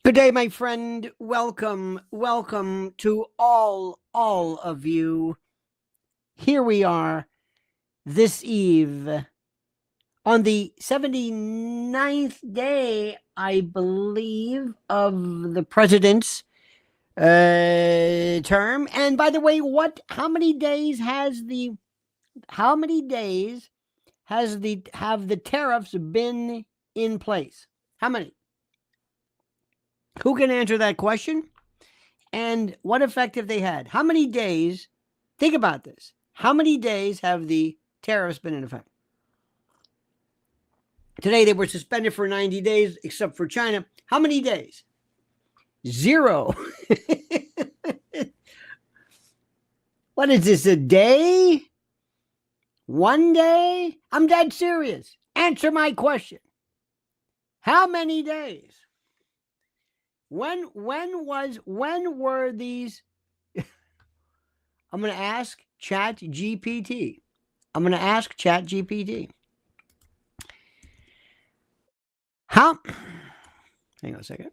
Good day, my friend. Welcome to all of you. Here we are this eve on the 79th day, I believe, of the president's term. And by the way, how many days have the tariffs been in place? How many? Who can answer that question? And what effect have they had? How many days? Think about this. How many days have the tariffs been in effect? Today they were suspended for 90 days, except for China. How many days? 0. What is this, a day? 1 day? I'm dead serious. Answer my question. How many days? When were these? I'm going to ask ChatGPT. Hang on a second.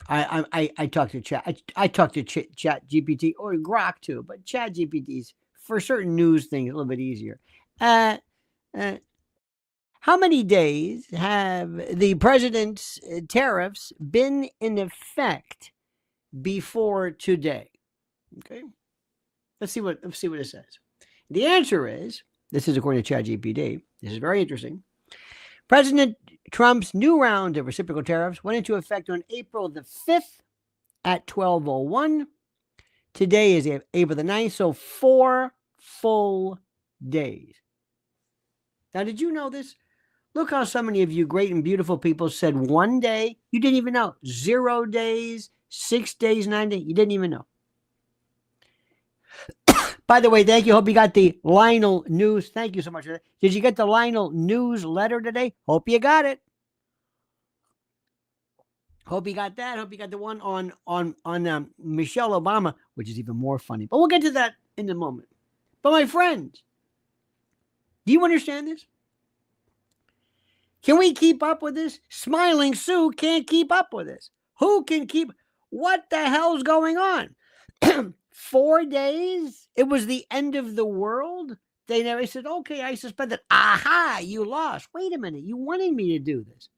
I talk to Chat. I talk to ChatGPT or Grok too, but ChatGPT's for certain news things a little bit easier. How many days have the president's tariffs been in effect before today? Okay, let's see what it says. The answer is, this is according to ChatGPT. This is very interesting. President Trump's new round of reciprocal tariffs went into effect on April the 5th at 12:01. Today is April the 9th, so 4 full days. Now, did you know this? Look how so many of you great and beautiful people said 1 day. You didn't even know. 0 days, 6 days, 9 days. You didn't even know. By the way, thank you. Hope you got the Lionel news. Thank you so much for that. Did you get the Lionel newsletter today? Hope you got it. Hope you got that. Hope you got the one on Michelle Obama, which is even more funny. But we'll get to that in a moment. But my friends, do you understand this? Can we keep up with this? Smiling Sue can't keep up with this. Who can keep? What the hell's going on? 4 days? It was the end of the world? They never said, okay, I suspended. Aha, you lost. Wait a minute. You wanted me to do this.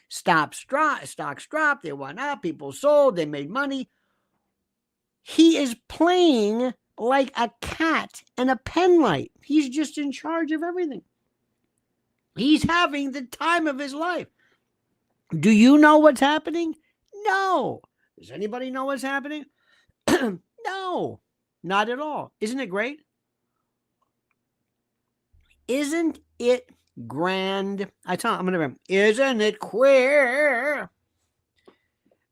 Stocks dropped. They went up. People sold. They made money. He is playing like a cat and a penlight. He's just in charge of everything. He's having the time of his life. Do you know what's happening? No. Does anybody know what's happening? No, not at all. Isn't it great? Isn't it grand? I'm going to remember. Isn't it queer?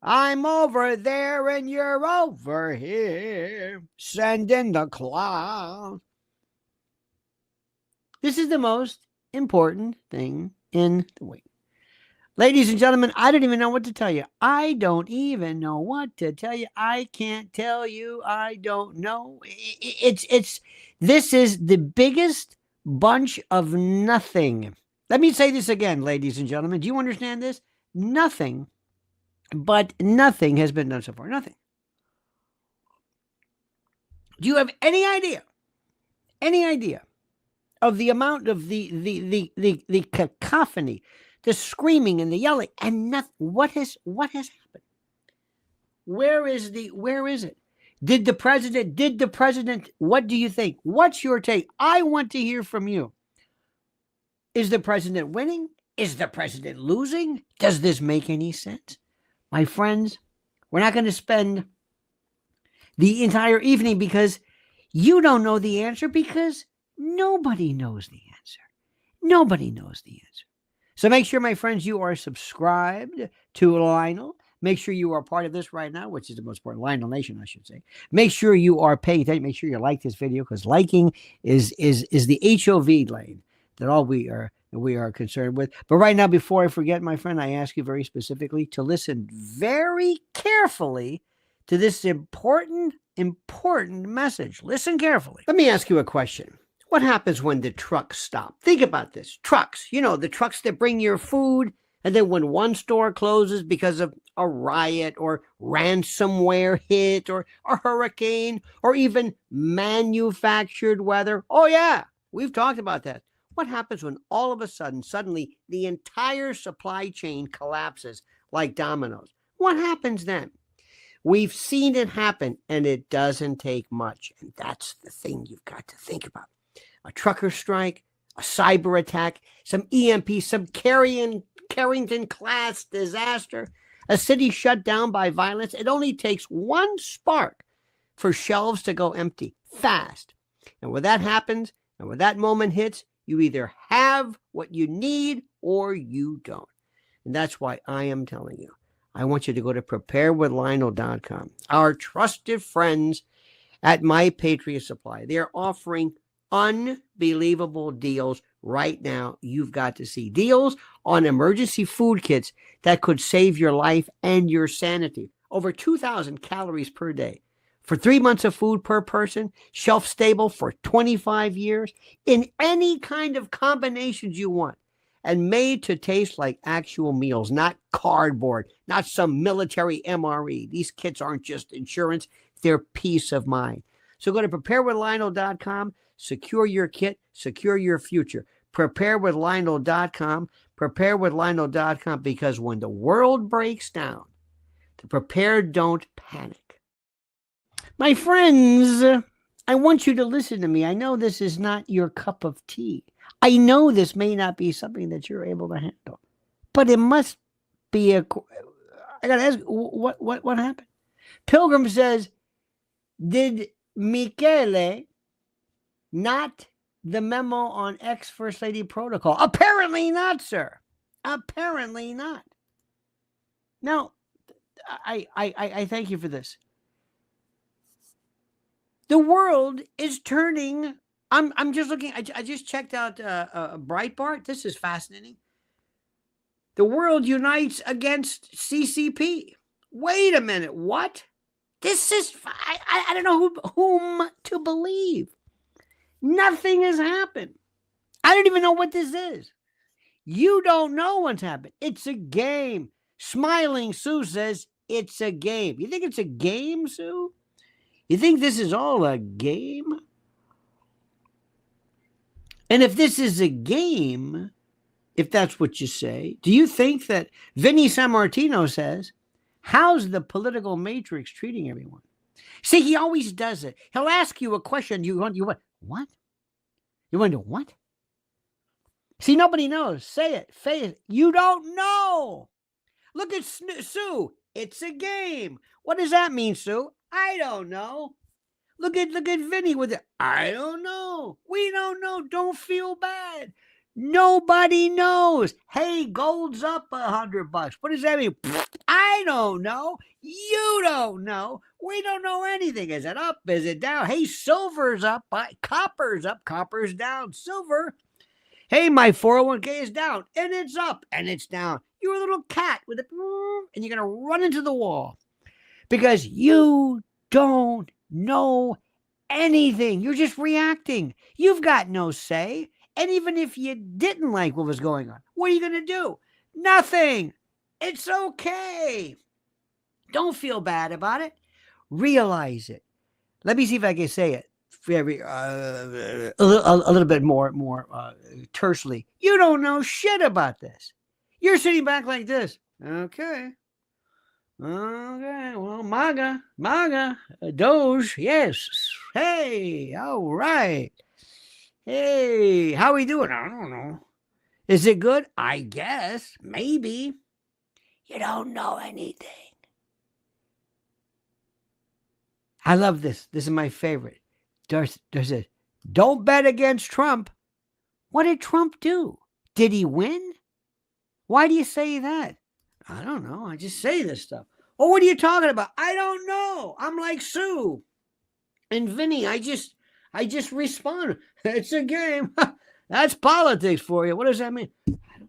I'm over there and you're over here. Send in the cloud. This is the most important thing in the week. Ladies and gentlemen, I don't even know what to tell you. I don't even know what to tell you. I can't tell you. I don't know. This is the biggest bunch of nothing. Let me say this again, ladies and gentlemen. Do you understand this? Nothing, but nothing has been done so far. Nothing. Do you have any idea? Any idea of the amount of the cacophony, the screaming and the yelling, and nothing? What has happened? Where is it? Did the president, what do you think? What's your take? I want to hear from you. Is the president winning? Is the president losing? Does this make any sense? My friends, we're not going to spend the entire evening because you don't know the answer, because nobody knows the answer. Nobody knows the answer. So make sure, my friends, you are subscribed to Lionel. Make sure you are part of this right now, which is the most important, Lionel Nation, I should say. Make sure you are paying attention. Make sure you like this video, because liking is the HOV lane that all we are concerned with. But right now, before I forget, my friend, I ask you very specifically to listen very carefully to this important message. Listen carefully. Let me ask you a question. What happens when the trucks stop? Think about this. Trucks, the trucks that bring your food And then when one store closes because of a riot or ransomware hit or a hurricane or even manufactured weather, oh yeah, we've talked about that. What happens when all of a sudden, suddenly, the entire supply chain collapses like dominoes? What happens then? We've seen it happen, and it doesn't take much. And that's the thing you've got to think about. A trucker strike, a cyber attack, some EMP, some Carrington class disaster, a city shut down by violence. It only takes one spark for shelves to go empty fast. And when that happens, and when that moment hits, you either have what you need or you don't. And that's why I am telling you, I want you to go to preparedwithlionel.com. Our trusted friends at My Patriot Supply, they're offering unbelievable deals right now. You've got to see deals on emergency food kits that could save your life and your sanity. Over 2,000 calories per day for 3 months of food per person, shelf stable for 25 years, in any kind of combinations you want, and made to taste like actual meals, not cardboard, not some military MRE. These kits aren't just insurance, they're peace of mind. So go to preparedwithlionel.com, secure your kit, secure your future. Preparedwithlionel.com, preparedwithlionel.com, because when the world breaks down, the prepared don't panic. My friends, I want you to listen to me. I know this is not your cup of tea. I know this may not be something that you're able to handle, but it must be I got to ask, what happened? Pilgrim says, did Michele not the memo on ex-First Lady protocol? Apparently not, sir. Apparently not. Now, I thank you for this. The world is turning. I'm just looking. I just checked out Breitbart. This is fascinating. The world unites against CCP. Wait a minute. What? This is. I don't know whom to believe. Nothing has happened. I don't even know what this is. You don't know what's happened. It's a game. Smiling Sue says it's a game. You think it's a game, Sue? You think this is all a game? And if this is a game, if that's what you say, do you think that Vinny Sammartino says, how's the political matrix treating everyone? See, he always does it. He'll ask you a question. You want what? You want to what? See, nobody knows. Say it. Say it. You don't know. Look at Sue. It's a game. What does that mean, Sue? I don't know. Look at Vinny with it. I don't know. We don't know. Don't feel bad. Nobody knows. Hey, gold's up $100. What does that mean? I don't know. You don't know. We don't know anything. Is it up? Is it down? Hey, silver's up. Copper's up. Copper's down. Silver. Hey, my 401k is down. And it's up. And it's down. You're a little cat with a... And you're going to run into the wall. Because you don't know anything. You're just reacting. You've got no say. And even if you didn't like what was going on, what are you going to do? Nothing. It's okay. Don't feel bad about it. Realize it. Let me see if I can say it very a little bit more tersely. You don't know shit about this. You're sitting back like this. Okay, well, MAGA, Doge, yes. Hey, all right. Hey, how are we doing? I don't know. Is it good? I guess. Maybe. You don't know anything. I love this. This is my favorite. There's this. Don't bet against Trump. What did Trump do? Did he win? Why do you say that? I don't know. I just say this stuff. Oh, what are you talking about? I don't know. I'm like Sue and Vinny. I just respond. It's a game. That's politics for you. What does that mean? I don't know.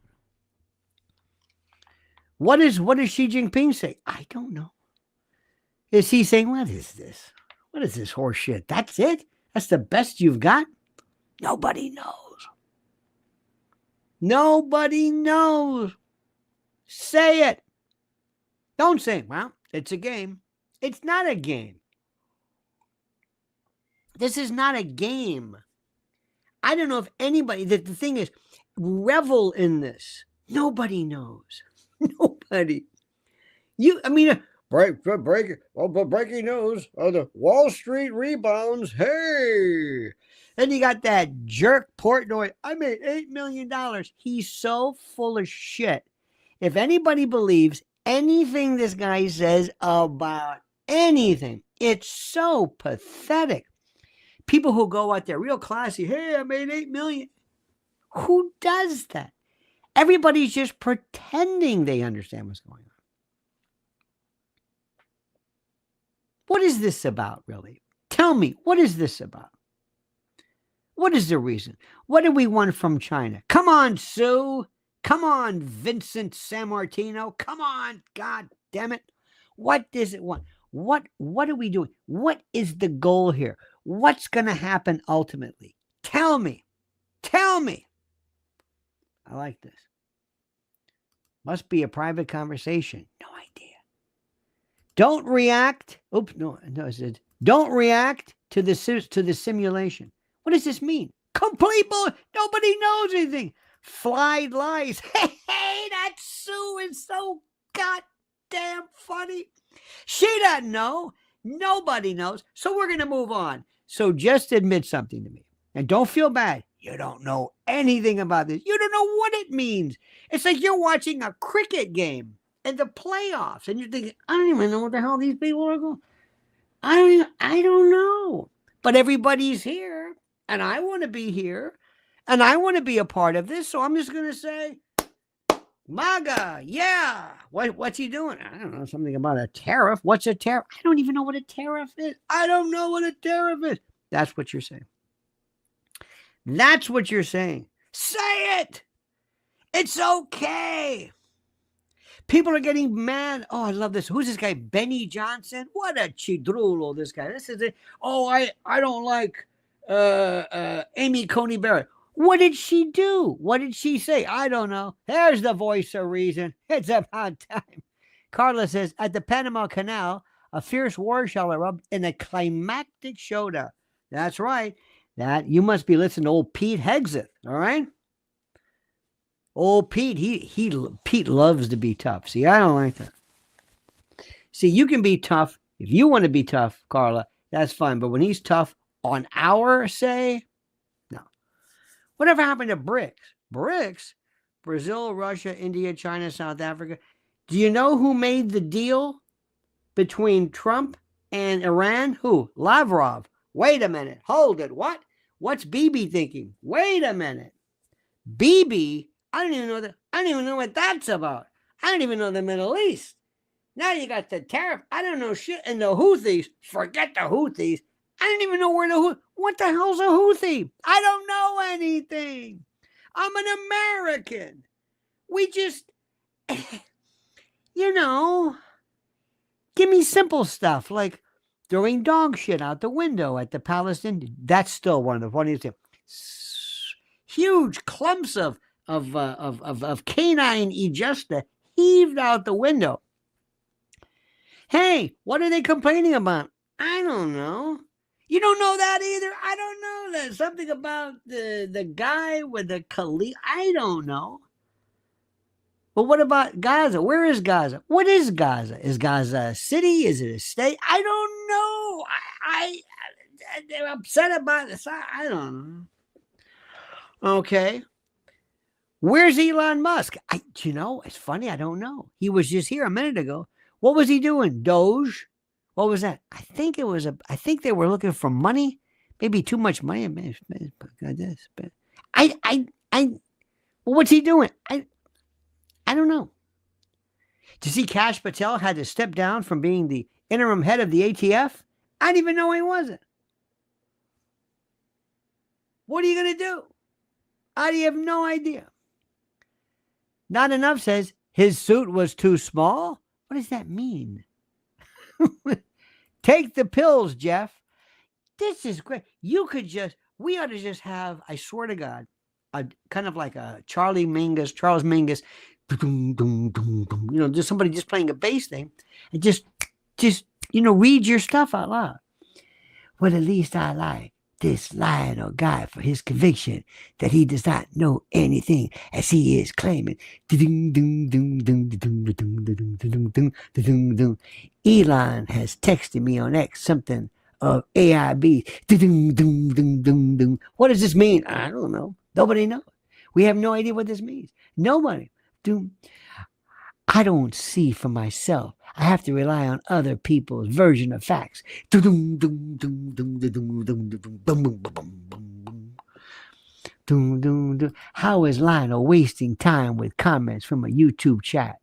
What does Xi Jinping say? I don't know. Is he saying, what is this? What is this horse shit? That's it? That's the best you've got? Nobody knows. Nobody knows. Say it. Don't say, well, it's a game. It's not a game. This is not a game. I don't know if anybody, the thing is, revel in this. Nobody knows. Nobody. Breaking news, the Wall Street rebounds. Hey. Then you got that jerk Portnoy. I made $8 million. He's so full of shit. If anybody believes anything this guy says about anything, it's so pathetic. People who go out there real classy, hey, I made $8 million. Who does that? Everybody's just pretending they understand what's going on. What is this about, really? Tell me, what is this about? What is the reason? What do we want from China? Come on, Sue. Come on, Vincent Sammartino. Come on, God damn it. What does it want? What are we doing? What is the goal here? What's going to happen ultimately? Tell me. Tell me. I like this. Must be a private conversation. No idea. Don't react. Oops, no, it said, don't react to the simulation. What does this mean? Complete bull. Nobody knows anything. Flied lies. Hey, that Sue is so goddamn funny. She doesn't know. Nobody knows. So we're going to move on. So just admit something to me. And don't feel bad. You don't know anything about this. You don't know what it means. It's like you're watching a cricket game in the playoffs. And you're thinking, I don't even know what the hell these people are going. I don't know. But everybody's here. And I want to be here. And I want to be a part of this. So I'm just going to say, MAGA, yeah. What's he doing? I don't know. Something about a tariff. What's a tariff? I don't even know what a tariff is. I don't know what a tariff is. That's what you're saying. That's what you're saying. Say it. It's okay. People are getting mad. Oh, I love this. Who's this guy? Benny Johnson? What a chidrulo, this guy. This is it. Oh, I don't like Amy Coney Barrett. What did she do? What did she say? I don't know. There's the voice of reason. It's about time. Carla says, at the Panama Canal, a fierce war shall erupt in a climactic showdown. That's right. That you must be listening to old Pete Hegseth, all right? Old Pete, Pete loves to be tough. See, I don't like that. See, you can be tough. If you want to be tough, Carla, that's fine. But when he's tough on our say, no. Whatever happened to BRICS? BRICS? Brazil, Russia, India, China, South Africa. Do you know who made the deal between Trump and Iran? Who? Lavrov. Wait a minute. Hold it. What? What's Bibi thinking? Wait a minute. Bibi? I don't even know that. I don't even know what that's about. I don't even know the Middle East. Now you got the tariff. I don't know shit. And the Houthis. Forget the Houthis. I don't even know where the what the hell's a Houthi? I don't know anything. I'm an American. We just, give me simple stuff like throwing dog shit out the window at the Palestinian. That's still one of the funniest things. Huge clumps of canine ejusta heaved out the window. Hey, what are they complaining about? I don't know. You don't know that either? I don't know that. Something about the guy with the Khalid. I don't know. But what about Gaza? Where is Gaza? What is Gaza? Is Gaza a city? Is it a state? I don't know. They're upset about this. I don't know. Okay. Where's Elon Musk? It's funny. I don't know. He was just here a minute ago. What was he doing? Doge? What was that? I think they were looking for money. Maybe too much money. What's he doing? I don't know. To see Kash Patel had to step down from being the interim head of the ATF? I didn't even know he wasn't. What are you going to do? I have no idea. Not Enough says his suit was too small. What does that mean? Take the pills, Jeff. This is great. We ought to just have, I swear to God, kind of like a Charles Mingus Just somebody just playing a bass thing, and just read your stuff out loud. Well, at least I like this Lionel guy for his conviction that he does not know anything as he is claiming. Elon has texted me on X something of AIB. What does this mean? I don't know. Nobody knows. We have no idea what this means. Nobody. I don't see for myself. I have to rely on other people's version of facts. How is Lionel wasting time with comments from a YouTube chat?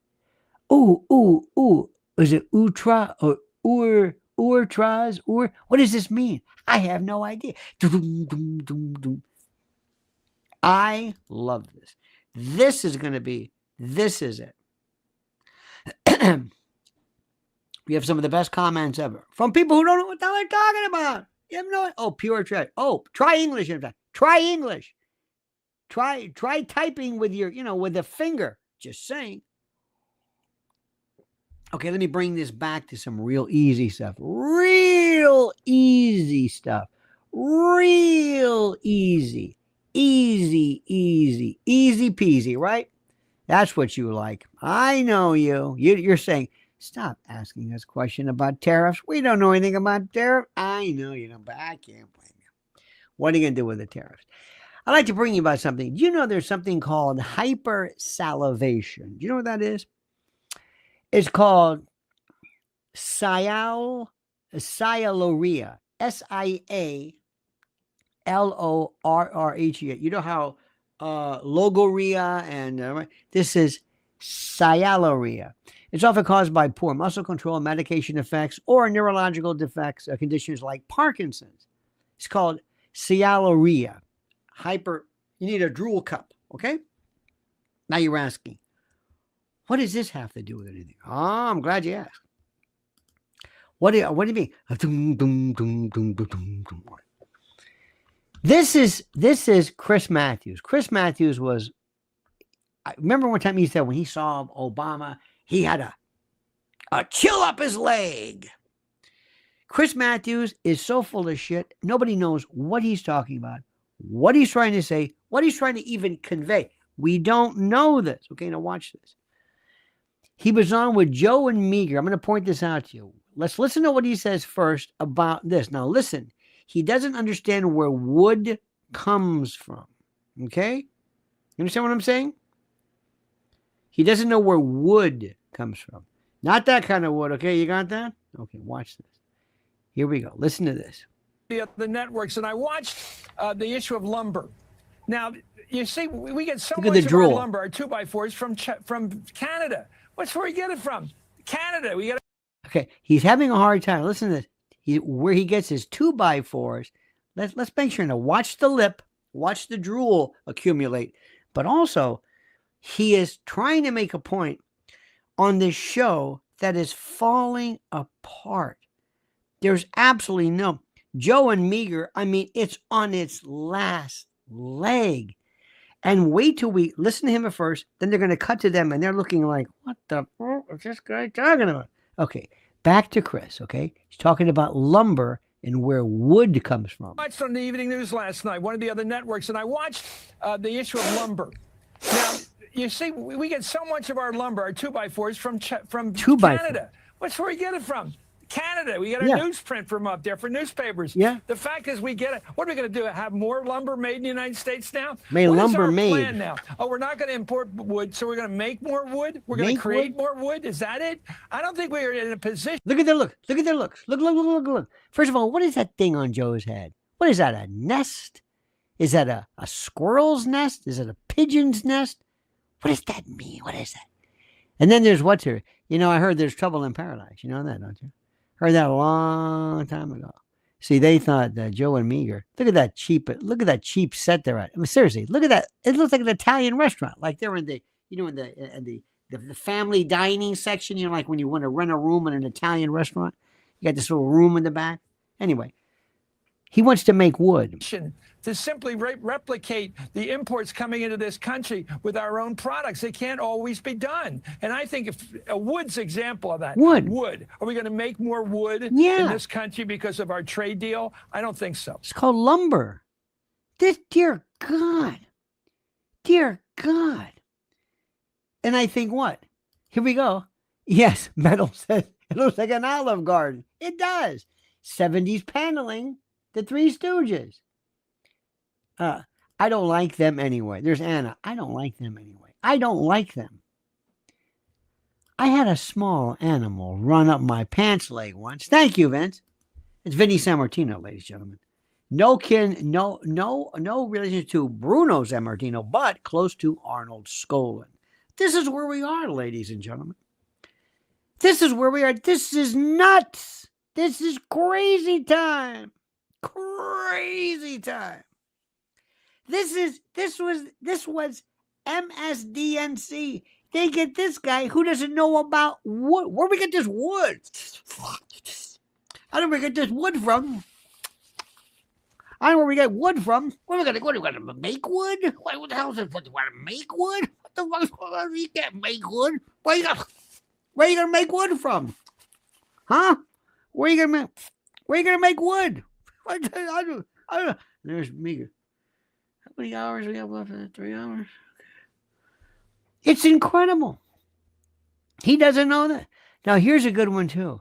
Ooh. Is it Utra or Urtras? What does this mean? I have no idea. I love this. This is it. We have some of the best comments ever from people who don't know what the hell they're talking about. You have no. Oh, pure treasure. Oh, try English. In fact, try English. Try typing with your, with the finger. Just saying. Okay, let me bring this back to some real easy stuff. Real easy stuff. Real easy. Easy peasy, right? That's what you like. I know you. You're saying, stop asking us a question about tariffs. We don't know anything about tariffs. I know you don't, but I can't blame you. What are you going to do with the tariffs? I'd like to bring you about something. Do you know there's something called hypersalivation? Do you know what that is? It's called sialoria. SIALORRHEA. You know how logoria and this is sialoria. It's often caused by poor muscle control, medication effects, or neurological defects, conditions like Parkinson's. It's called sialoria. You need a drool cup, okay? Now you're asking, what does this have to do with anything? Oh, I'm glad you asked. What do you mean? This is Chris Matthews. Chris Matthews I remember one time he said when he saw Obama, he had a chill up his leg. Chris Matthews is so full of shit. Nobody knows what he's talking about, what he's trying to say, what he's trying to even convey. We don't know this. Okay, now watch this. He was on with Joe and Meager. I'm going to point this out to you. Let's listen to what he says first about this. Now listen. He doesn't understand where wood comes from. Okay? You understand what I'm saying? He doesn't know where wood comes from. Not that kind of wood. Okay, you got that? Okay, watch this. Here we go. Listen to this. The networks, and I watched the issue of lumber. Now, you see, we get so much of our lumber, our 2x4s from Canada. What's where we get it from? Canada. We get it. Okay, he's having a hard time. Listen to this. Where he gets his 2x4s. Let's make sure to watch the lip, watch the drool accumulate, but also he is trying to make a point on this show that is falling apart. There's absolutely no Joe and Meager. I mean, it's on its last leg. And wait till we listen to him at first, then they're going to cut to them and they're looking like, what the fuck is this guy talking about? Okay. Back to Chris, okay? He's talking about lumber and where wood comes from. I watched on the evening news last night, one of the other networks, and I watched the issue of lumber. Now, you see, we get so much of our lumber, our 2x4s from Canada. What's where we get it from? Canada. We get our newsprint from up there for newspapers. Yeah. The fact is we get it. What are we going to do? Have more lumber made in the United States now? What is our plan now? Oh, we're not going to import wood, so we're going to make more wood? We're going to create more wood? Is that it? I don't think we're in a position. Look at their look. Look at their looks. Look. First of all, what is that thing on Joe's head? What is that, a nest? Is that a squirrel's nest? Is it a pigeon's nest? What does that mean? What is that? And then there's what's here. I heard there's trouble in paradise. You know that, don't you? Heard that a long time ago. See, they thought that Joe and Meager. Look at that cheap set they're at. I mean, seriously, look at that. It looks like an Italian restaurant, like they're in the family dining section. Like when you want to rent a room in an Italian restaurant, you got this little room in the back. Anyway, He wants to make wood. To simply replicate the imports coming into this country with our own products. It can't always be done. And I think if a wood's example of that. Wood. Are we going to make more wood in this country because of our trade deal? I don't think so. It's called lumber. Dear God. Dear God. And I think what? Here we go. Yes, metal says it looks like an Olive Garden. It does. 70s paneling. The Three Stooges. I don't like them anyway. There's Anna. I don't like them anyway. I don't like them. I had a small animal run up my pants leg once. Thank you, Vince. It's Vinny Sammartino, ladies and gentlemen. No relation to Bruno Sammartino, but close to Arnold Skolin. This is where we are, ladies and gentlemen. This is where we are. This is nuts. This is crazy time. Crazy time. This was MSDNC. They get this guy who doesn't know about wood. Where we get this wood? I don't know where we get this wood from. I don't know where we get wood from. What are we gonna make wood? What the hell is it? What, you want to make wood? What the fuck? You can't make wood. Where you gonna make wood from? Huh? Where you gonna make wood? I don't know. There's Mega. How many hours we have left? 3 hours. It's incredible. He doesn't know that. Now, here's a good one, too.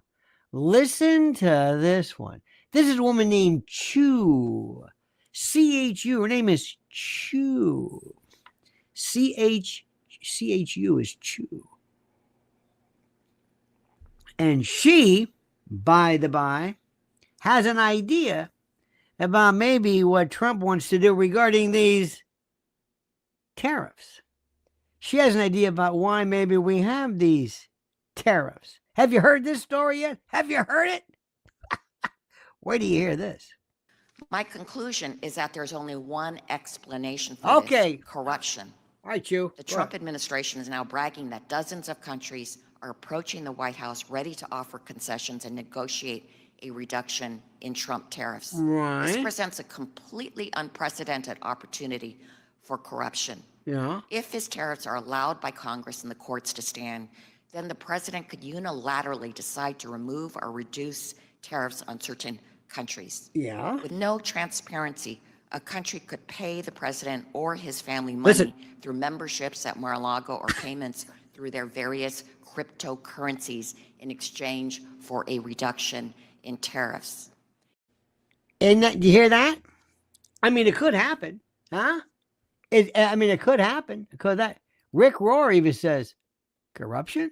Listen to this one. This is a woman named Chu. C-H-U. Her name is Chu. C-H-U is Chu. And she, by the by, has an idea about maybe what Trump wants to do regarding these tariffs. She has an idea about why maybe we have these tariffs. Have you heard this story yet? Have you heard it? Where do you hear this? My conclusion is that there's only one explanation for this: corruption. All right, Chu. The Trump administration is now bragging that dozens of countries are approaching the White House ready to offer concessions and negotiate a reduction in Trump tariffs. Right. This presents a completely unprecedented opportunity for corruption. Yeah. If his tariffs are allowed by Congress and the courts to stand, then the president could unilaterally decide to remove or reduce tariffs on certain countries. Yeah. With no transparency, a country could pay the president or his family money through memberships at Mar-a-Lago or payments through their various cryptocurrencies in exchange for a reduction in tariffs. And do you hear that? I mean, it could happen, huh? It could happen. Because that Rick Rohr even says, corruption?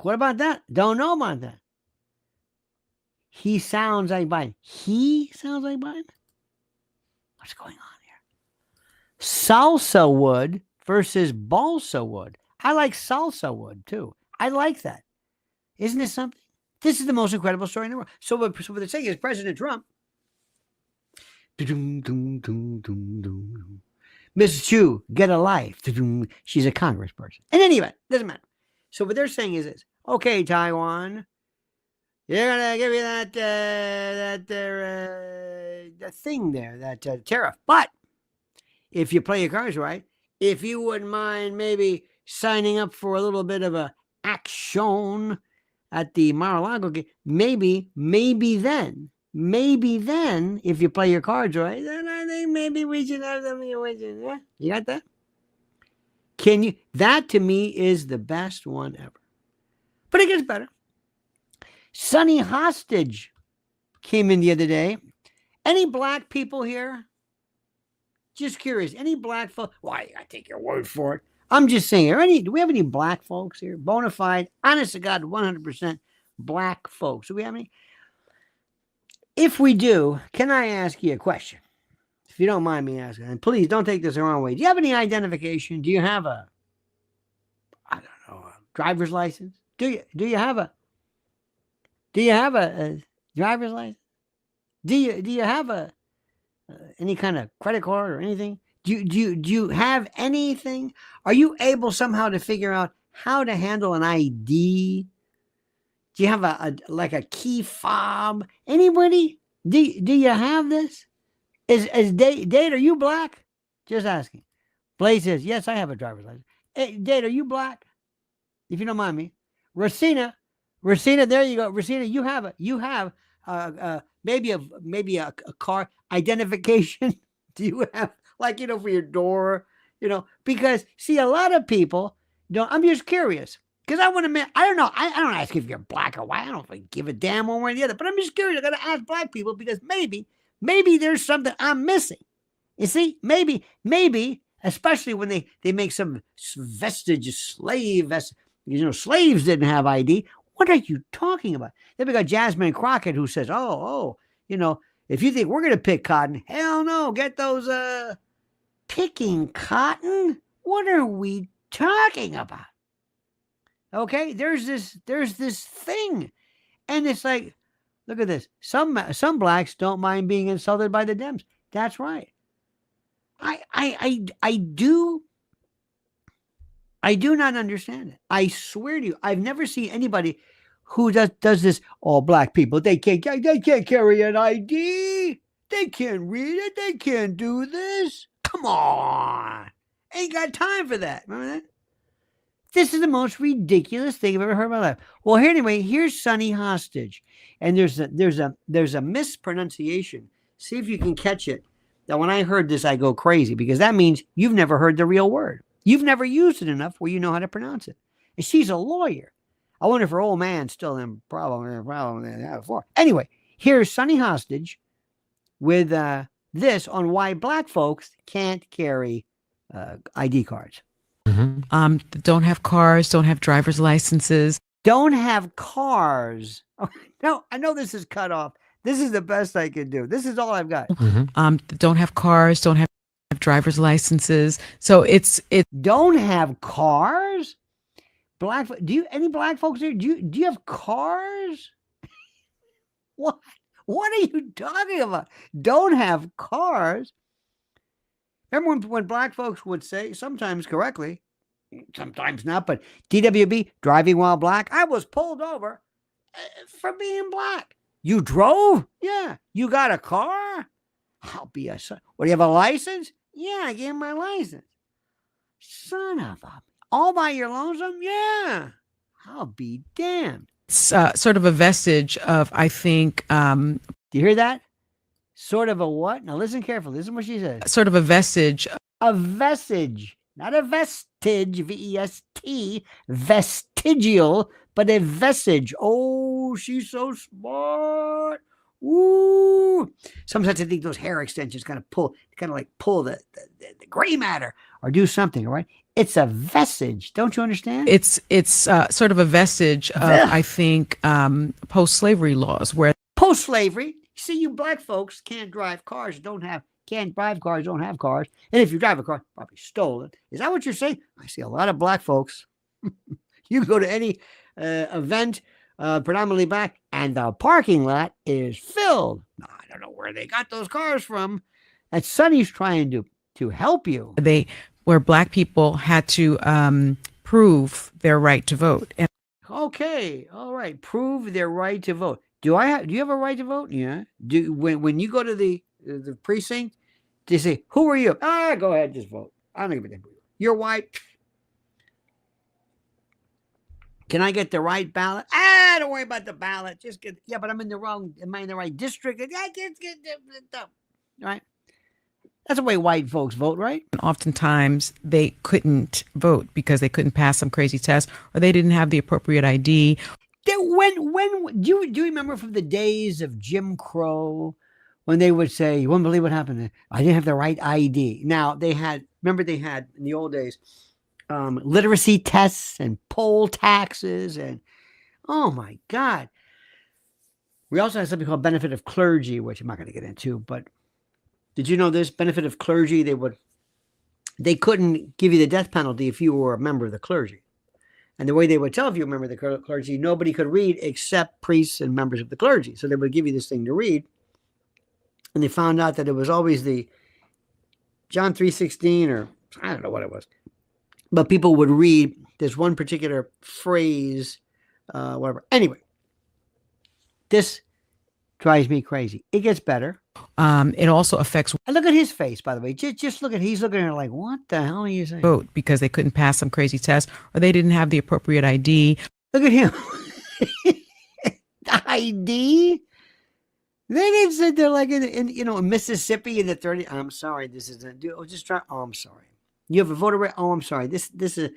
What about that? Don't know about that. He sounds like Biden. He sounds like Biden? What's going on here? Salsa wood versus balsa wood. I like salsa wood, too. I like that. Isn't this something? This is the most incredible story in the world. So what they're saying is President Trump. Mrs. Chu, get a life. She's a congressperson. In any event, doesn't matter. So what they're saying is this. Okay, Taiwan, you're going to give you that thing there, that tariff. But if you play your cards right, if you wouldn't mind maybe signing up for a little bit of a action at the Mar-a-Lago game, maybe then, if you play your cards right, then I think maybe we should have something. Yeah? You got that? Can you? That to me is the best one ever. But it gets better. Sonny Hostage came in the other day. Any black people here? Just curious. Any black folks? Why, I take your word for it. I'm just saying, do we have any black folks here? Bona fide, honest to God, 100% black folks. Do we have any? If we do, can I ask you a question? If you don't mind me asking, and please don't take this the wrong way. Do you have any identification? Do you have a driver's license? Do you have a driver's license? Do you have any kind of credit card or anything? Do you have anything? Are you able somehow to figure out how to handle an ID? Do you have a key fob? Anybody? Do you have this? Is Date, are you black? Just asking. Blaze says, yes, I have a driver's license. Hey, Date, are you black? If you don't mind me. Racina, there you go. Racina, you have maybe a car identification. Do you have, like, for your door, because see, a lot of people don't. I'm just curious. Because I want to, I don't know. I don't ask if you're black or white. I don't give a damn one way or the other. But I'm just curious. I got to ask black people because maybe there's something I'm missing. You see, maybe, especially when they make some vestige of slaves didn't have ID. What are you talking about? Then we got Jasmine Crockett who says, if you think we're going to pick cotton, hell no, get those, picking cotton? What are we talking about? Okay, there's this thing. And it's like, look at this. Some blacks don't mind being insulted by the Dems. That's right. I do not understand it. I swear to you, I've never seen anybody who does this. All black people, they can't carry an ID. They can't read it. They can't do this. Come on. Ain't got time for that. Remember that? This is the most ridiculous thing I've ever heard in my life. Well, here's Sonny Hostage. And there's a mispronunciation. See if you can catch it. Now, when I heard this, I go crazy because that means you've never heard the real word. You've never used it enough where you know how to pronounce it. And she's a lawyer. I wonder if her old man's still in problem before. Anyway, here's Sonny Hostage with this on why black folks can't carry ID cards. Don't have cars, don't have driver's licenses. Don't have cars. No, I know this is cut off. This is the best I can do. This is all I've got. Don't have cars, don't have driver's licenses. So it's don't have cars. Any black folks here? Do you have cars? What are you talking about? Don't have cars. Remember when black folks would say, sometimes correctly, sometimes not, but DWB, driving while black, I was pulled over for being black. You drove? Yeah. You got a car? I'll be a son. What, do you have a license? Yeah, I gave him my license. Son of a... All by your lonesome? Yeah. I'll be damned. It's sort of a vestige of, I think... Do you hear that? Sort of a what? Now listen carefully. Listen what she says. Sort of a vestige. A vestige. Not a vestige, V-E-S-T, vestigial, but a vestige. Oh, she's so smart. Ooh. Sometimes I think those hair extensions kind of pull the gray matter or do something, all right? It's a vestige. Don't you understand? It's sort of a vestige of, I think, post-slavery laws where... Post-slavery? See, you black folks can't drive cars, don't have cars. And if you drive a car, probably stolen. Is that what you're saying? I see a lot of black folks. You go to any event, predominantly black, and the parking lot is filled. I don't know where they got those cars from. And Sonny's trying to help you. Where black people had to prove their right to vote. Okay, all right, prove their right to vote. Do you have a right to vote? Yeah. When you go to the precinct, they say, who are you? Go ahead, just vote. I don't give a damn. You're white. Can I get the right ballot? Don't worry about the ballot. Just get, but am I in the right district? I can't get the right. That's the way white folks vote, right? Oftentimes they couldn't vote because they couldn't pass some crazy test or they didn't have the appropriate ID. When do you remember from the days of Jim Crow when they would say, you wouldn't believe what happened? I didn't have the right ID. Now they had in the old days, literacy tests and poll taxes and oh my God. We also had something called benefit of clergy, which I'm not going to get into, but did you know this benefit of clergy? They couldn't give you the death penalty if you were a member of the clergy. And the way they would tell if you remember the clergy, nobody could read except priests and members of the clergy. So they would give you this thing to read. And they found out that it was always the John 3:16 or I don't know what it was. But people would read this one particular phrase, whatever. Anyway, this Drives me crazy. It gets better. It also affects And look at his face, by the way. Just look at, he's looking at her like, what the hell are you saying? vote because they couldn't pass some crazy test or they didn't have the appropriate ID. Look at him. The ID? They didn't sit there like in Mississippi in the 30s. I'm sorry, this isn't. Just try. Oh, I'm sorry. You have a voter right? Oh, I'm sorry. This is.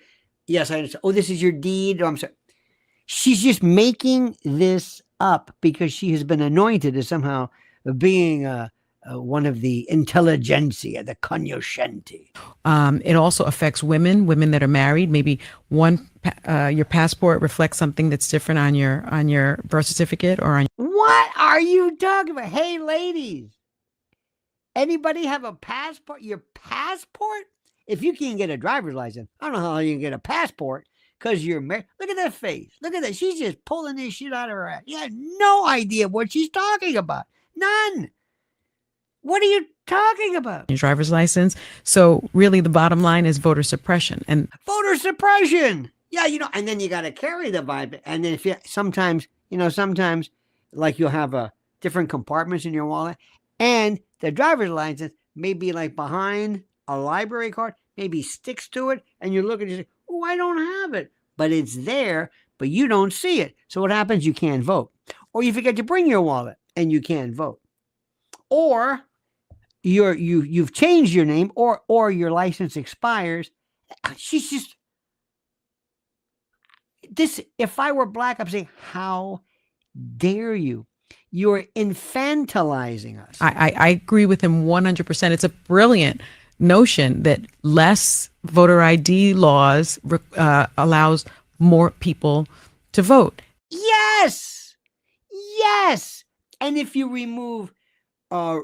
Yes, I understand. Oh, this is your deed. Oh, I'm sorry. She's just making this up because she has been anointed as somehow being one of the intelligentsia, the cognoscenti. It also affects women that are married. Maybe your passport reflects something that's different on your birth certificate or on. What are you talking about? Hey, ladies, anybody have a passport? Your passport? If you can't get a driver's license, I don't know how you can get a passport because you're married. Look at that face. Look at that. She's just pulling this shit out of her ass. You have no idea what she's talking about. None. What are you talking about? Your driver's license. So really the bottom line is voter suppression. And voter suppression. Yeah, and then you got to carry the vibe. And then if you sometimes like you'll have different compartments in your wallet and the driver's license may be like behind a library card, maybe sticks to it. And you're looking and you say, oh, I don't have it, but it's there, but you don't see it. So what happens? You can't vote. Or you forget to bring your wallet and you can't vote. Or you've changed your name or your license expires. She's just this. If I were black, I'm saying, how dare you? You're infantilizing us. I agree with him 100%. It's a brilliant notion that less voter ID laws allows more people to vote. Yes. And if you remove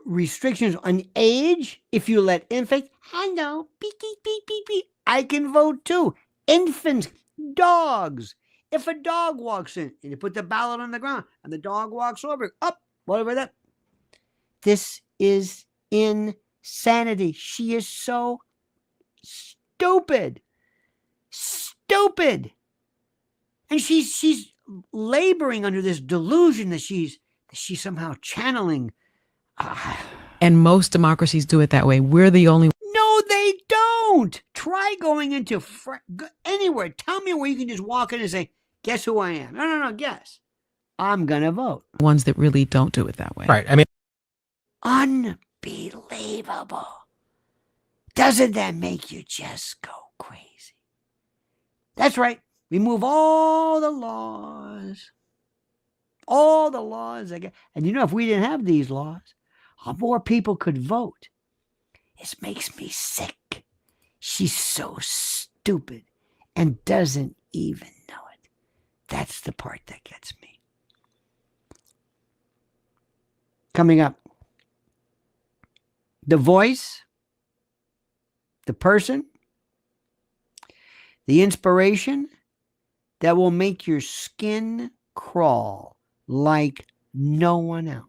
restrictions on age, if you let infants, I know, beep, beep, beep, beep, beep, I can vote too. Infants, dogs. If a dog walks in and you put the ballot on the ground and the dog walks over, whatever that. This is insanity. She is so stupid. And she's laboring under this delusion that she's somehow channeling. And most democracies do it that way. We're the only. No, they don't. Try going into anywhere. Tell me where you can just walk in and say, guess who I am? No, guess. I'm going to vote. Ones that really don't do it that way. Right. I mean, unbelievable. Doesn't that make you just go crazy? That's right. Remove all the laws. Again. And if we didn't have these laws, more people could vote. This makes me sick. She's so stupid and doesn't even know it. That's the part that gets me. Coming up, the voice, the person, the inspiration that will make your skin crawl like no one else.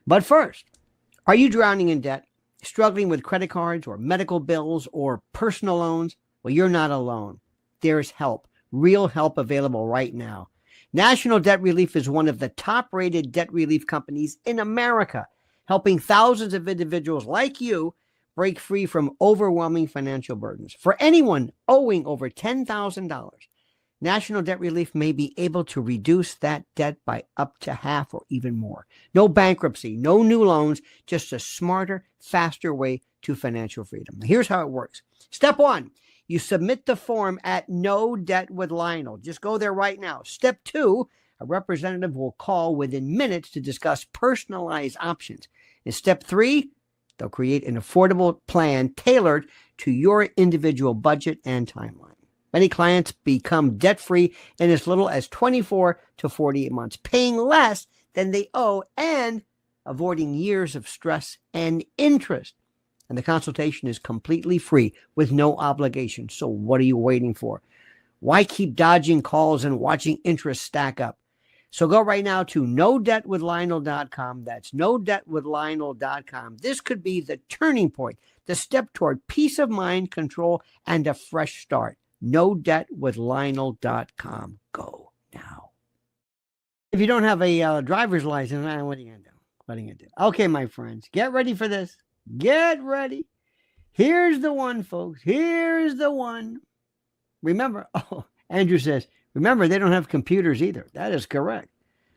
But first, are you drowning in debt, struggling with credit cards or medical bills or personal loans? Well, you're not alone. There's help, real help available right now. National Debt Relief is one of the top-rated debt relief companies in America, helping thousands of individuals like you break free from overwhelming financial burdens. For anyone owing over $10,000, National Debt Relief may be able to reduce that debt by up to half or even more. No bankruptcy, no new loans, just a smarter, faster way to financial freedom. Here's how it works. Step 1, you submit the form at No Debt with Lionel. Just go there right now. Step 2, a representative will call within minutes to discuss personalized options. In step 3, they'll create an affordable plan tailored to your individual budget and timeline. Many clients become debt-free in as little as 24 to 48 months, paying less than they owe and avoiding years of stress and interest. And the consultation is completely free with no obligation. So what are you waiting for? Why keep dodging calls and watching interest stack up? So go right now to NoDebtWithLionel.com. That's NoDebtWithLionel.com. This could be the turning point, the step toward peace of mind, control, and a fresh start. NoDebtWithLionel.com. Go now. If you don't have a driver's license, what are you going to do? What are you going to do? Okay, my friends, get ready for this. Get ready. Here's the one, folks. Here's the one. Remember, Andrew says, remember, they don't have computers either. That is correct.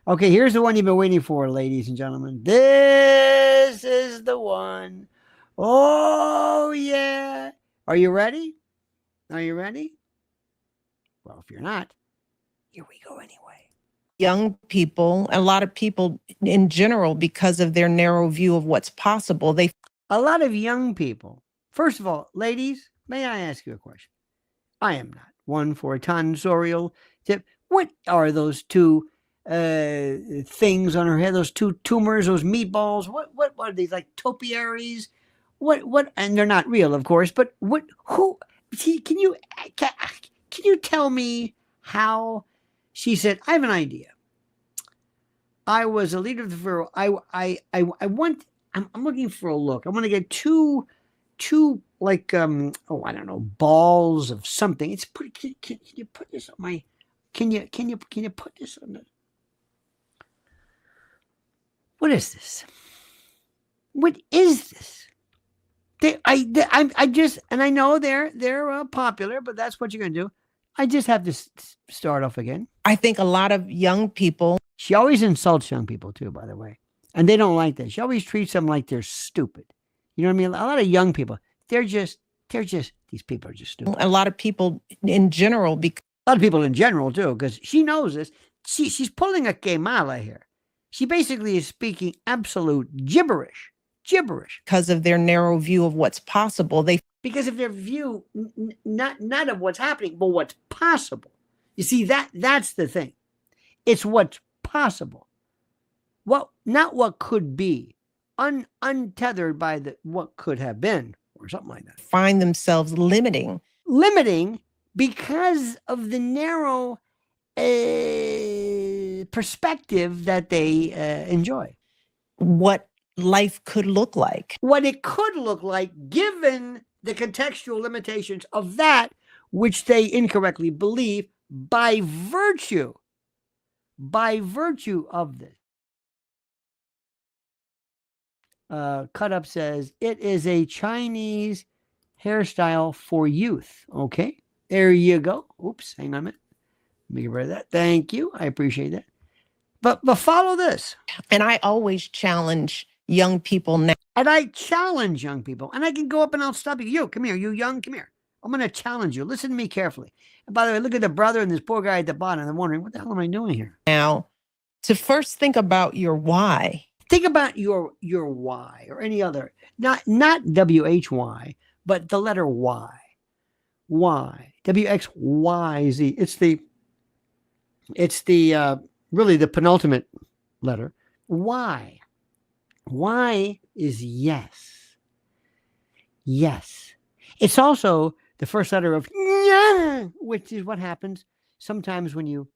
Okay, here's the one you've been waiting for, ladies and gentlemen. This is the one. Oh, yeah. Are you ready? Are you ready? Well, if you're not, here we go anyway. Young people, a lot of people in general, because of their narrow view of what's possible, a lot of young people. First of all, ladies, may I ask you a question? I am not one for a tonsorial tip. What are those two things on her head? Those two tumors, those meatballs? What are these, like topiaries? What? And they're not real, of course. But what? Who? Can you tell me how? She said, I have an idea. I was a leader of the Pharaoh. I'm looking for a look. I want to get two like I don't know, balls of something. It's pretty. Can you put this on my? Can you put this on the? What is this? What is this? I just, and I know they're popular, but that's what you're gonna do. I just have to start off again. I think a lot of young people. She always insults young people too, by the way, and they don't like that. She always treats them like they're stupid. You know what I mean? A lot of young people, these people are just stupid. A lot of people in general, a lot of people in general too, because she knows this. She's pulling a Kemala here. She basically is speaking absolute gibberish. Because of their narrow view of what's possible, because of their view, not of what's happening, but what's possible. You see, that's the thing. It's what's possible. Not what could be, untethered by what could have been, or something like that. Find themselves limiting because of the narrow perspective that they enjoy. What life could look like. What it could look like given the contextual limitations of that which they incorrectly believe by virtue of this. Cut Up says, it is a Chinese hairstyle for youth. Okay, there you go. Oops, hang on a minute. Let me get rid of that. Thank you. I appreciate that. But follow this. And I always challenge young people now. And I challenge young people. And I can go up and I'll stop you. You, come here. You young, come here. I'm going to challenge you. Listen to me carefully. And by the way, look at the brother and this poor guy at the bottom. I'm wondering, what the hell am I doing here? Now, to first think about your why. Think about your why, or any other, not WHY, but the letter Y. Why? WXYZ. It's the really the penultimate letter. Why? Why is yes. Yes. It's also the first letter of yeah, which is what happens sometimes when you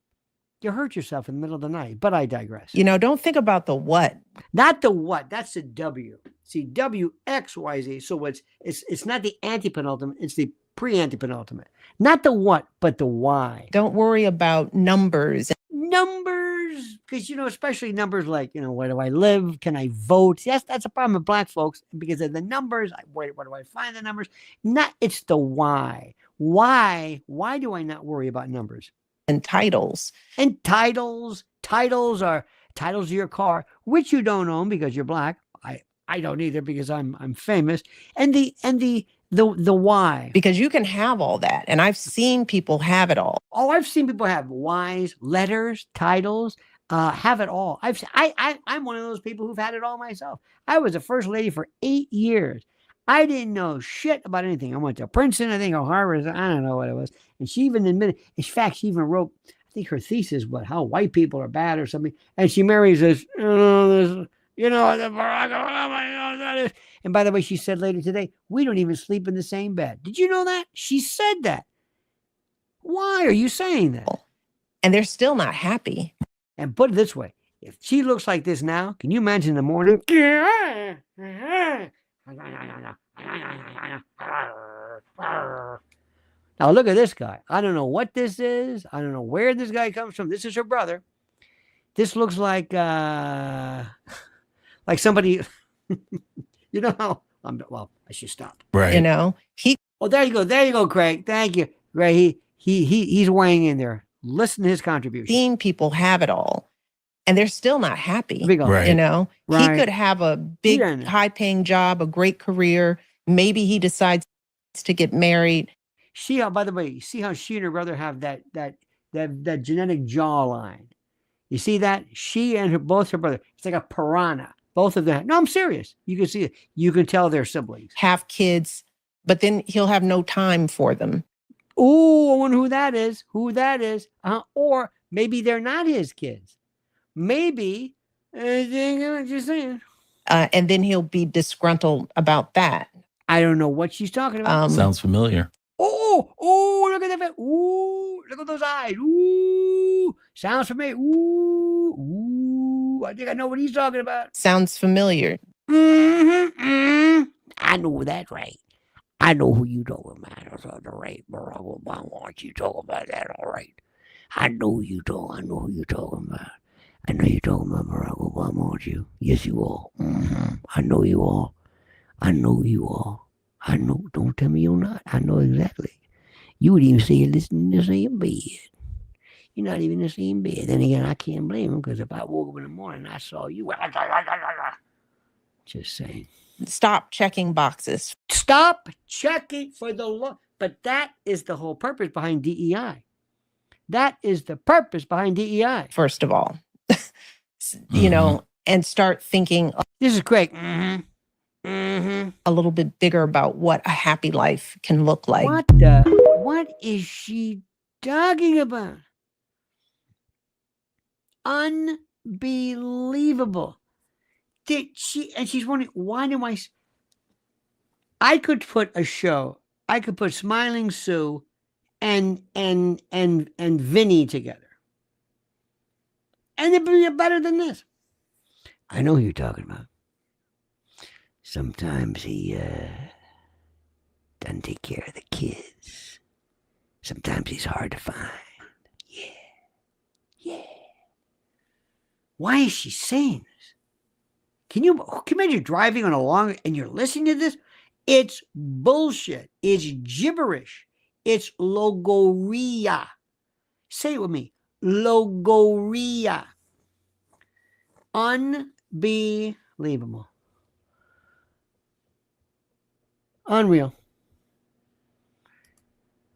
hurt yourself in the middle of the night. But I digress. Don't think about the what. Not the what. That's the W. See, WXYZ. So it's not the antepenultimate. It's the pre-antepenultimate. Not the what, but the why. Don't worry about numbers. Numbers, because especially numbers like where do I live? Can I vote? Yes, that's a problem with black folks because of the numbers. Where do I find the numbers? It's the why. Why do I not worry about numbers? And titles. And titles are titles of your car, which you don't own because you're black. I don't either because I'm famous. And the why. Because you can have all that. And I've seen people have it all. Oh, I've seen people have whys, letters, titles, have it all. I'm one of those people who've had it all myself. I was a first lady for 8 years. I didn't know shit about anything. I went to Princeton, I think, or Harvard. I don't know what it was. And she even admitted, in fact, she even wrote, I think her thesis, how white people are bad or something. And she marries this, the Barack Obama, that is. And by the way, she said later today, we don't even sleep in the same bed. Did you know that? She said that. Why are you saying that? And they're still not happy. And put it this way, if she looks like this now, can you imagine in the morning? Now look at this guy. I don't know what this is. I don't know where this guy comes from. This is her brother. This looks like somebody, you know how, well, I should stop. Right. You know, Oh, there you go. There you go, Craig. Thank you. Right. He's weighing in there. Listen to his contribution. Seeing people have it all and they're still not happy. Right. You know, Right. He could have a big, high paying job, a great career. Maybe he decides to get married. See how, by the way, see how she and her brother have that genetic jawline. You see that? She and both her brother. It's like a piranha. Both of them. No, I'm serious. You can see it. You can tell they're siblings. Have kids, but then he'll have no time for them. Oh, I wonder who that is. Or maybe they're not his kids. Maybe, just saying. And then he'll be disgruntled about that. I don't know what she's talking about. Sounds familiar. Oh, look at that. Ooh, look at those eyes. Ooh, sounds familiar. Ooh, I think I know what he's talking about. Sounds familiar. I know that, right? I know who you talking about. That's all right, Barack Obama. What you talking about that? All right. I know who you talking about. I know you're talking about Barack Obama, aren't you? Yes, you are. I know you are. I know. Don't tell me you're not. I know exactly. You would even say you're listening in the same bed. You're not even in the same bed. Then again, I can't blame him because if I woke up in the morning and I saw you, just saying. Stop checking boxes. Stop checking for the law. But that is the whole purpose behind DEI. That is the purpose behind DEI. First of all, you know, and start thinking. This is Craig. A little bit bigger about what a happy life can look like. What is she talking about? Unbelievable. She's wondering, why do I could put a show, I could put Smiling Sue and Vinny together. And it'd be better than this. I know who you're talking about. Sometimes he doesn't take care of the kids. Sometimes he's hard to find. Yeah. Why is she saying this? Can you imagine driving on a long and you're listening to this? It's bullshit. It's gibberish. It's logoria. Say it with me. Logoria. Unbelievable. Unreal.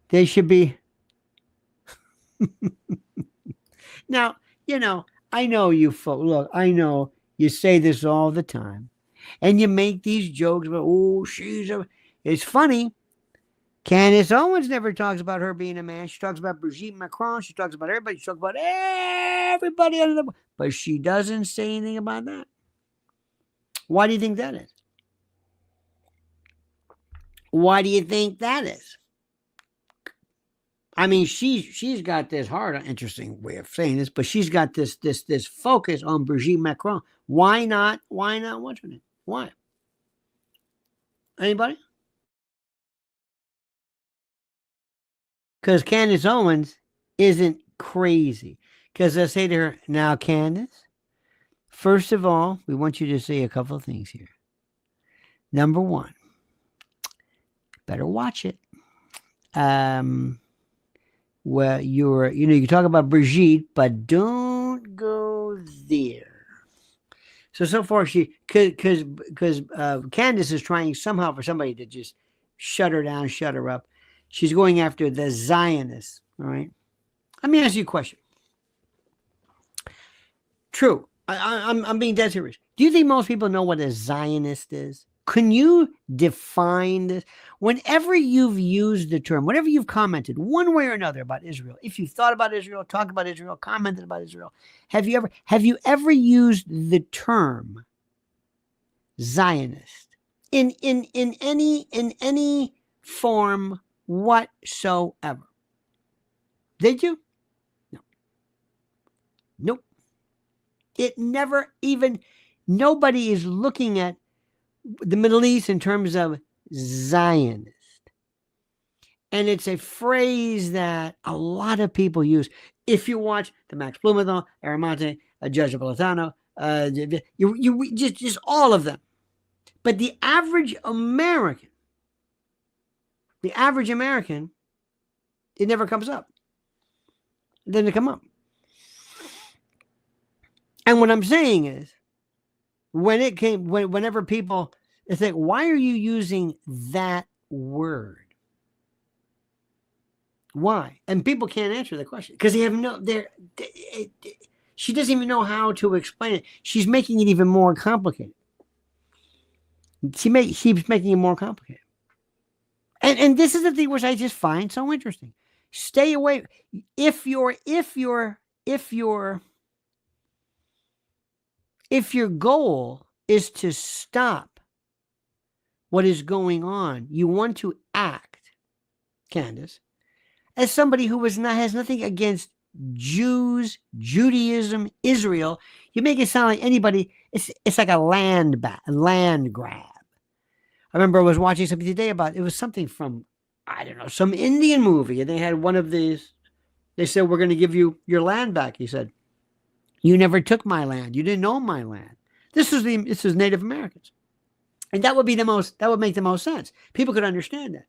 They should be. Now, I know you folks. Look, I know you say this all the time. And you make these jokes about, it's funny. Candace Owens never talks about her being a man. She talks about Brigitte Macron. She talks about everybody. She talks about everybody under the. But she doesn't say anything about that. Why do you think that is? Why do you think that is? I mean, she's got this interesting way of saying this, but she's got this focus on Brigitte Macron. Why not? What's her name? Why? Anybody? Because Candace Owens isn't crazy. Because I say to her, now, Candace, first of all, we want you to say a couple of things here. Number one, better watch it. Well, you talk about Brigitte, but don't go there. So far because Candace is trying somehow for somebody to just shut her down, shut her up. She's going after the Zionists. All right. Let me ask you a question. True. I'm being dead serious. Do you think most people know what a Zionist is? Can you define this? Whenever you've used the term, whenever you've commented one way or another about Israel, if you've thought about Israel, talked about Israel, commented about Israel, have you ever used the term Zionist in any form whatsoever? Did you? No. Nope. It never even, nobody is looking at the Middle East in terms of Zionist. And it's a phrase that a lot of people use. If you watch the Max Blumenthal, Aramonte, Judge Napolitano, you just all of them. But the average American, it never comes up. It doesn't come up. And what I'm saying is, whenever people think, why are you using that word? Why? And people can't answer the question because they have she doesn't even know how to explain it. She's making it even more complicated. She's making it more complicated. And this is the thing which I just find so interesting. Stay away. If your goal is to stop what is going on, you want to act, Candace, as somebody who has nothing against Jews, Judaism, Israel. You make it sound like anybody. It's like a land grab. I remember I was watching something today about it was something from, I don't know, some Indian movie, and they had one of these. They said, "We're going to give you your land back." He said, "You never took my land. You didn't own my land." This is Native Americans, and that would make the most sense. People could understand that.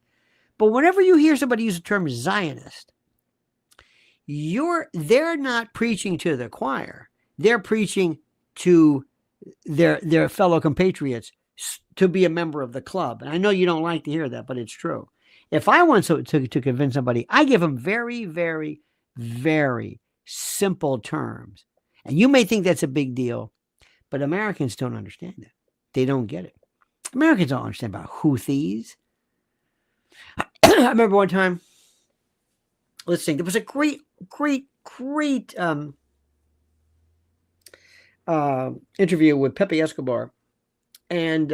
But whenever you hear somebody use the term Zionist, they're not preaching to the choir. They're preaching to their fellow compatriots to be a member of the club. And I know you don't like to hear that, but it's true. If I want to convince somebody, I give them very, very, very simple terms. And you may think that's a big deal, but Americans don't understand that. They don't get it. Americans don't understand about Houthis. I remember one time, let's think, there was a great interview with Pepe Escobar and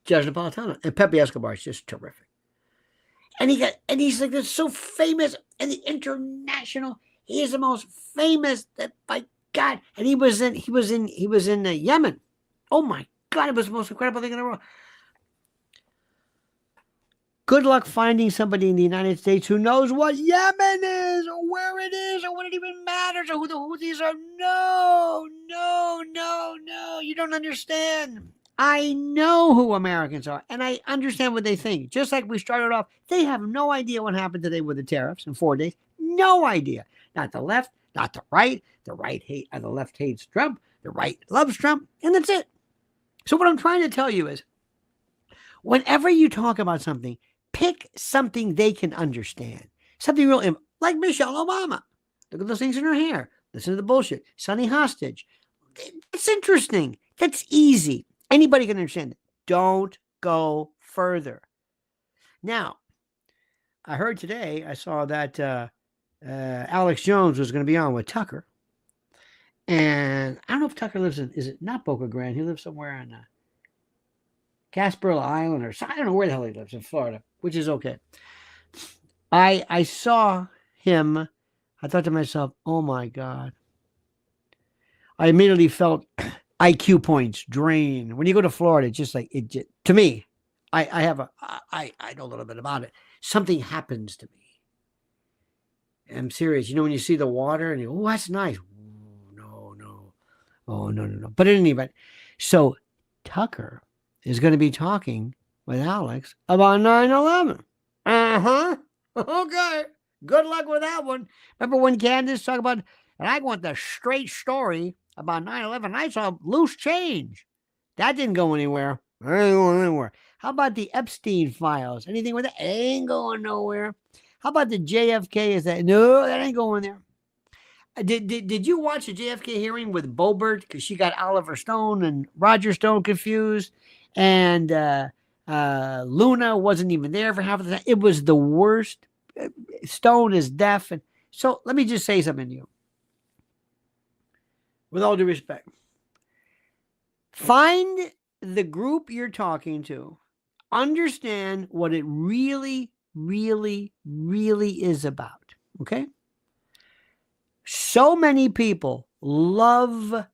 Judge Napolitano. And Pepe Escobar is just terrific. And he's like, that's so famous and the international. He is the most famous that, by God. And he was in Yemen. Oh my God, it was the most incredible thing in the world. Good luck finding somebody in the United States who knows what Yemen is, or where it is, or what it even matters, or who the Houthis are. No. You don't understand. I know who Americans are, and I understand what they think. Just like we started off, they have no idea what happened today with the tariffs in 4 days. No idea. Not the left, not the right. The left hates Trump. The right loves Trump, and that's it. So what I'm trying to tell you is, whenever you talk about something, pick something they can understand. Something real, like Michelle Obama. Look at those things in her hair. Listen to the bullshit. Sunny hostage. It's interesting. That's easy. Anybody can understand it. Don't go further. Now, I heard today, I saw that Alex Jones was going to be on with Tucker. And I don't know if Tucker lives is it not Boca Grande? He lives somewhere on Gasparilla Island, or I don't know where the hell he lives, in Florida, which is okay. I saw him. I thought to myself, oh my God. I immediately felt IQ points drain. When you go to Florida, it's just like it. To me, I know a little bit about it. Something happens to me. I'm serious. You know, when you see the water and you go, oh, that's nice. Oh, no. But at any rate, so Tucker is going to be talking with Alex about 9/11. Okay. Good luck with that one. Remember when Candace talked about, and I want the straight story about 9/11. I saw loose change. That didn't go anywhere. It ain't going anywhere. How about the Epstein files? Anything with that? It ain't going nowhere. How about the JFK? Is that? No, that ain't going there. Did you watch the JFK hearing with Boebert? Because she got Oliver Stone and Roger Stone confused. And Luna wasn't even there for half of the time. It was the worst. Stone is deaf. And so let me just say something to you. With all due respect. Find the group you're talking to. Understand what it really, really, really is about. Okay? So many people love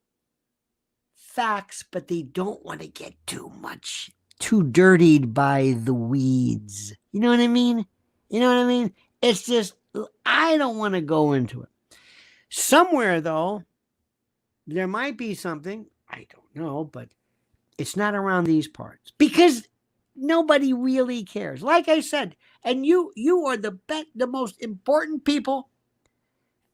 facts, but they don't want to get too dirtied by the weeds. You know what I mean? It's just, I don't want to go into it. Somewhere, though, there might be something. I don't know, but it's not around these parts because nobody really cares. Like I said, and you are the most important people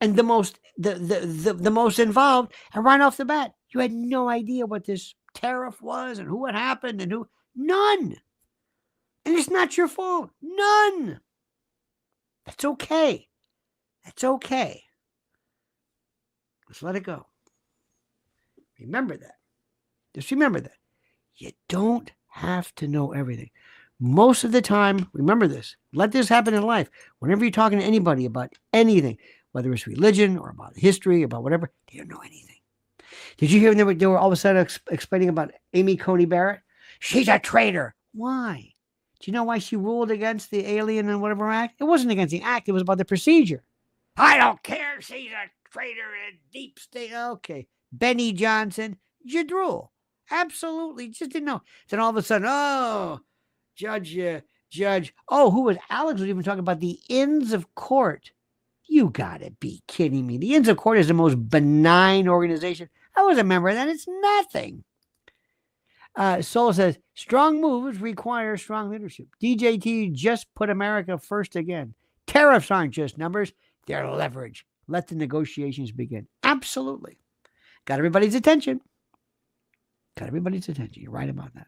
and the most involved. And right off the bat, you had no idea what this tariff was and who it happened and who. None. And it's not your fault. None. That's okay. That's okay. Let's let it go. Remember that. Just remember that. You don't have to know everything. Most of the time, remember this. Let this happen in life. Whenever you're talking to anybody about anything, whether it's religion or about history, about whatever, they don't know anything. Did you hear they were all of a sudden explaining about Amy Coney Barrett? She's a traitor. Why? Do you know why she ruled against the Alien and whatever act? It wasn't against the act. It was about the procedure. I don't care. She's a traitor and deep state. Okay. Benny Johnson, Jadrul. Absolutely. Just didn't know. Then all of a sudden, oh, Judge. Oh, who was Alex was even talking about the Inns of Court. You gotta be kidding me. The Inns of Court is the most benign organization. I was a member of that. It's nothing. Soul says, strong moves require strong leadership. DJT just put America first again. Tariffs aren't just numbers. They're leverage. Let the negotiations begin. Absolutely. Got everybody's attention. Got everybody's attention. You're right about that.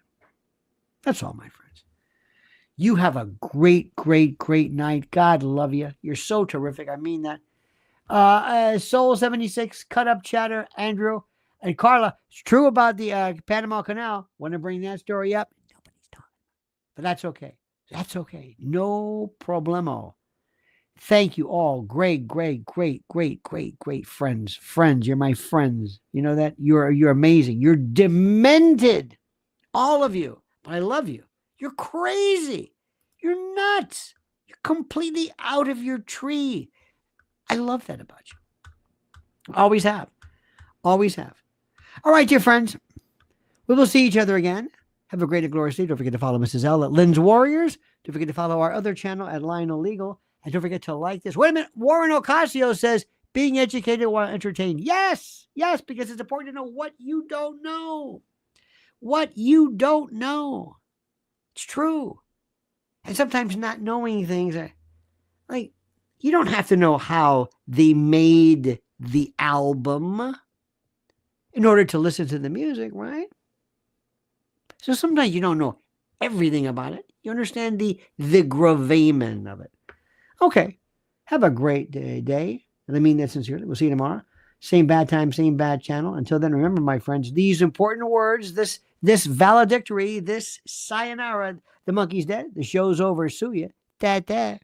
That's all, my friends. You have a great, great, great night. God love you. You're so terrific. I mean that. Soul 76, cut up chatter, Andrew. And Carla, it's true about the Panama Canal. Want to bring that story up? Nobody's talking. But that's okay. That's okay. No problemo. Thank you all. Great, great, great, great, great, great friends. Friends, you're my friends. You know that? You're amazing. You're demented. All of you. But I love you. You're crazy. You're nuts. You're completely out of your tree. I love that about you. Always have. Always have. All right, dear friends. We will see each other again. Have a great and glorious day. Don't forget to follow Mrs. L at Lynn's Warriors. Don't forget to follow our other channel at Lionel Legal. And don't forget to like this. Wait a minute. Warren Ocasio says, being educated while entertained. Yes. Yes, because it's important to know what you don't know. What you don't know. It's true. And sometimes not knowing things are like, you don't have to know how they made the album in order to listen to the music, right? So sometimes you don't know everything about it. You understand the gravamen of it. Okay. Have a great day. And I mean that sincerely. We'll see you tomorrow. Same bad time, same bad channel. Until then, remember, my friends, these important words, this valedictory, this sayonara, the monkey's dead, the show's over, sue ya, da-da.